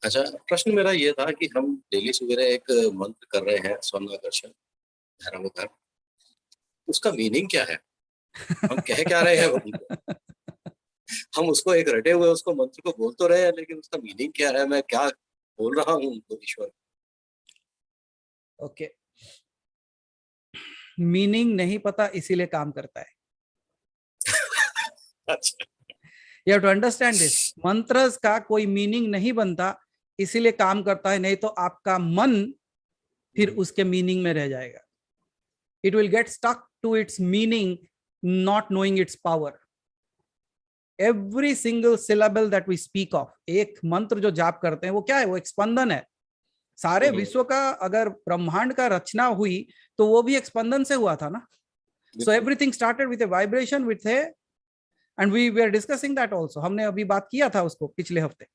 अच्छा, प्रश्न मेरा ये था कि हम डेली सवेरे एक मंत्र कर रहे हैं, स्वर्णाकर्षण, धर्मकार, उसका मीनिंग क्या है? हम कह क्या रहे हैं उनको? हम उसको एक रटे हुए उसको मंत्र को बोल तो रहे हैं, लेकिन उसका मीनिंग क्या है? मैं क्या बोल रहा हूँ उनको, ईश्वर? ओके, मीनिंग नहीं पता इसीलिए काम करता है। अच्छा। You have to understand this. मंत्र का कोई मीनिंग नहीं बनता इसीलिए काम करता है, नहीं तो आपका मन फिर उसके मीनिंग में रह जाएगा। It will get stuck to its meaning, not knowing its power. Every single syllable that we speak of, एक मंत्र जो जाप करते हैं वो क्या है? वो एक स्पंदन है। सारे विश्व का अगर ब्रह्मांड का रचना हुई तो वो भी एक स्पंदन से हुआ था ना। So everything started with a vibration, with a, and we were discussing that also. हमने अभी बात किया था उसको पिछले हफ्ते।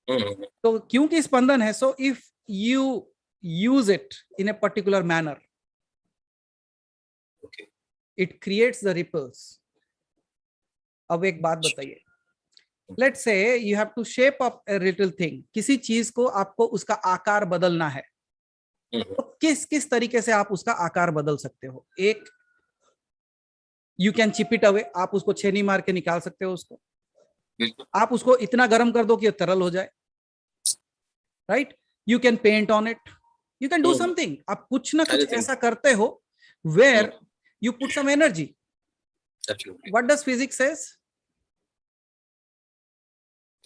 तो क्योंकि स्पंदन है, so if you use it in a particular manner, it creates the ripples. अब एक बात बताइए, let's say you have to shape up a little thing. किसी चीज को आपको उसका आकार बदलना है, तो किस किस तरीके से आप उसका आकार बदल सकते हो? एक, you can chip it away, आप उसको छेनी मार के निकाल सकते हो उसको। आप उसको इतना गर्म कर दो कि तरल हो जाए, right? You can paint on it, you can do something. आप कुछ ना कुछ ऐसा करते हो where you put some energy. What does physics says?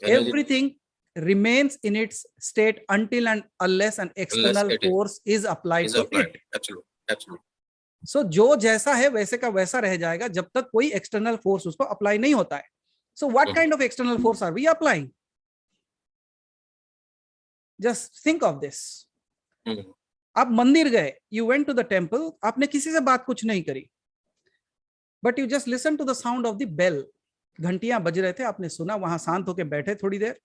Everything remains in its state until and unless an external force is applied to it. Absolutely. So जो जैसा है वैसे का वैसा रह जाएगा जब तक कोई external force उसको अप्लाई नहीं होता है। So what kind of external force are we applying? Just think of this. आप मंदिर गए, you went to the temple, आपने किसी से बात कुछ नहीं करी, but you just listen to the sound of the bell. घंटियां बज रहे थे, आपने सुना, वहां शांत होकर बैठे थोड़ी देर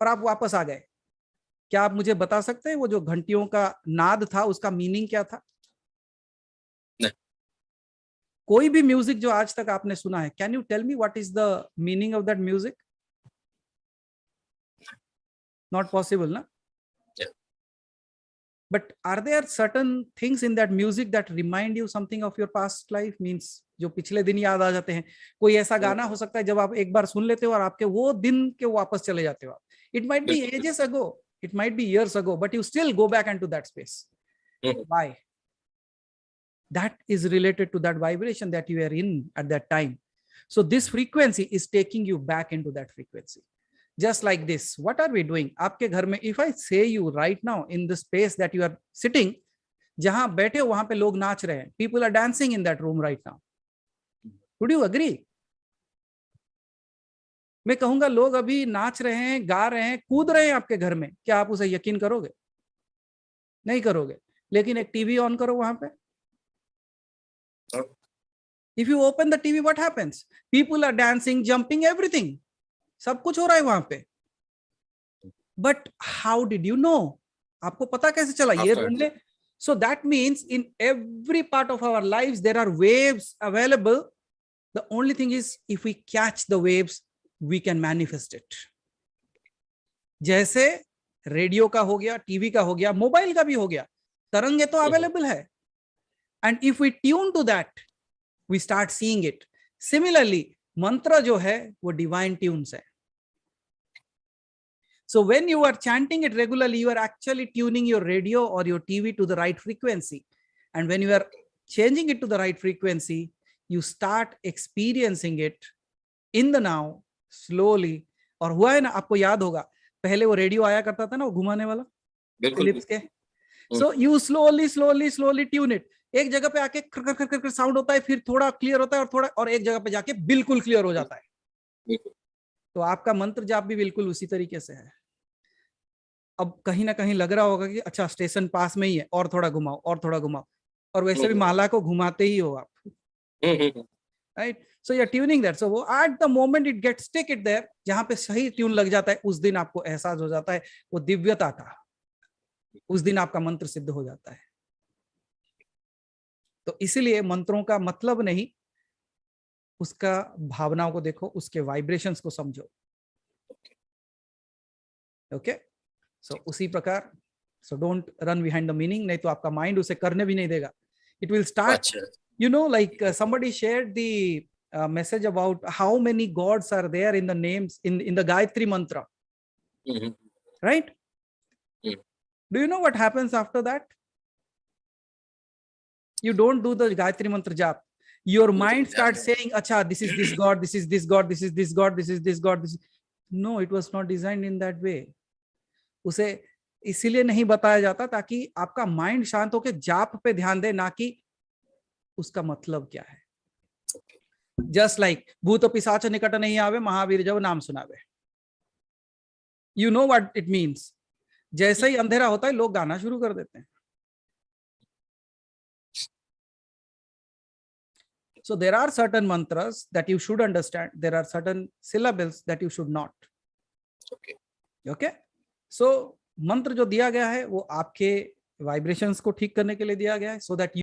और आप वापस आ गए। क्या आप मुझे बता सकते हैं वो जो घंटियों का नाद था उसका मीनिंग क्या था? नहीं। कोई भी म्यूजिक जो आज तक आपने सुना है, can you tell me what is the meaning of that music? Not possible ना? But are there certain things in that music that remind you something of your past life? Means जो पिछले दिन याद आ जाते हैं। कोई ऐसा गाना हो सकता है जब आप एक बार सुन लेते हो और आपके वो दिन के वापस चले जाते हो आप। It might be ages ago, it might be years ago, but you still go back into that space. Why? That is related to that vibration that you are in at that time. So this frequency is taking you back into that frequency. Just like this, what are we doing? आपके घर में, if I say you right now in the space that you are sitting, जहां बैठे हो वहां पे लोग नाच रहे हैं, people are dancing in that room right now. Would you agree? मैं कहूंगा लोग अभी नाच रहे हैं, गा रहे हैं, कूद रहे हैं आपके घर में, क्या आप उसे यकीन करोगे? नहीं करोगे। लेकिन एक टीवी ऑन करो वहां पे, if you open the TV, what happens? People are dancing, jumping, everything, सब कुछ हो रहा है वहां पे। But how did you know? आपको पता कैसे चला? ये रूम में। So that means in every part of our life there are waves available. The only thing is if we catch the waves we can manifest it. जैसे radio का हो गया, टीवी का हो गया, मोबाइल का भी हो गया, तरंगे तो अवेलेबल है, and if we tune to that we start seeing it. Similarly मंत्र जो है वो डिवाइन ट्यून्स है। So when you are chanting it regularly, you are actually tuning your radio or your TV to the right frequency, and when you are changing it to the right frequency, you start experiencing it in the now slowly. और हुआ है ना, आपको याद होगा पहले वो radio आया करता था ना, वो घुमाने वाला, फिलिप्स के। So you slowly slowly slowly tune it. एक जगह पे आके कर कर कर कर साउंड होता है, फिर थोड़ा क्लियर होता है, और थोड़ा, और एक जगह पे जाके बिल्कुल क्लियर हो जाता है। तो आपका मंत्र जाप भी बिल्कुल उसी तरीके से है। अब कहीं ना कहीं लग रहा होगा कि अच्छा स्टेशन पास में ही है, और थोड़ा घुमाओ और थोड़ा घुमाओ, और वैसे भी माला को घुमाते ही हो आप, right? So you are tuning that. So वो at the moment it gets stick it there, जहां पे सही ट्यून लग जाता है, उस दिन आपको एहसास हो जाता है वो दिव्यता का, उस दिन आपका मंत्र सिद्ध हो जाता है। तो इसीलिए मंत्रों का मतलब नहीं, उसका भावनाओं को देखो, उसके वाइब्रेशंस को समझो। ओके, So उसी प्रकार, so don't run behind the meaning, नहीं तो आपका mind उसे करने भी नहीं देगा. It will start, अच्छा. you know, like somebody shared the message about how many gods are there in the names in the Gayatri mantra, Mhm. right? Mm. Do you know what happens after that? You don't do the Gayatri mantra jap. Your mind starts saying, acha, this is this god, this is this god, this is this god, this is this god, this. No, it was not designed in that way. उसे इसीलिए नहीं बताया जाता ताकि आपका mind शांत होकर जाप पे ध्यान दे, ना कि उसका मतलब क्या है. जस्ट लाइक भूत पिशाच निकट नहीं आवे, महावीर जब नाम सुनावे. You know what it means. जैसे ही अंधेरा होता है लोग गाना शुरू कर देते हैं. So there are certain mantras that you should understand. There are certain syllables that you should not. Okay. Okay. So मंत्र जो दिया गया है वो आपके वाइब्रेशंस को ठीक करने के लिए दिया गया है, so that you